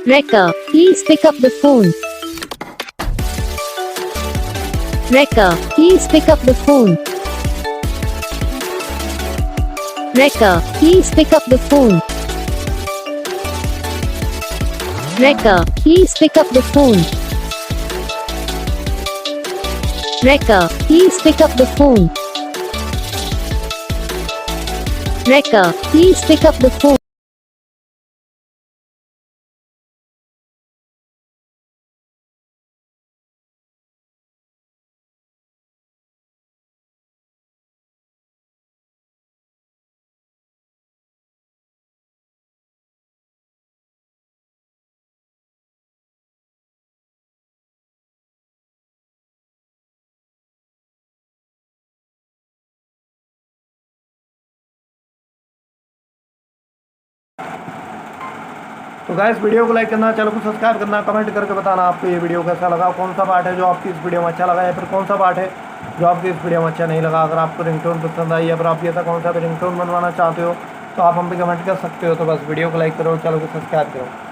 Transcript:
Wrecker, please pick up the phone. Wrecker, please pick up the phone. Wrecker, please pick up the phone. Wrecker, please pick up the phone. Wrecker, please pick up the phone. Wrecker, please pick up the phone. तो guys video को like करना, channel को subscribe करना, comment करके बताना आपको ये video कैसा लगा, कौन सा पार्ट है जो आपकी इस वीडियो में अच्छा लगा या फिर कौन सा पार्ट है जो आपकी इस वीडियो में अच्छा नहीं लगा। अगर आपको रिंगटोन पसंद आई या फिर आप ऐसा कौन सा भी रिंगटोन बनवाना चाहते हो तो आप हम पे कमेंट कर सकते हो। तो बस वीडियो को लाइक करो, चैनल को सब्सक्राइब करो।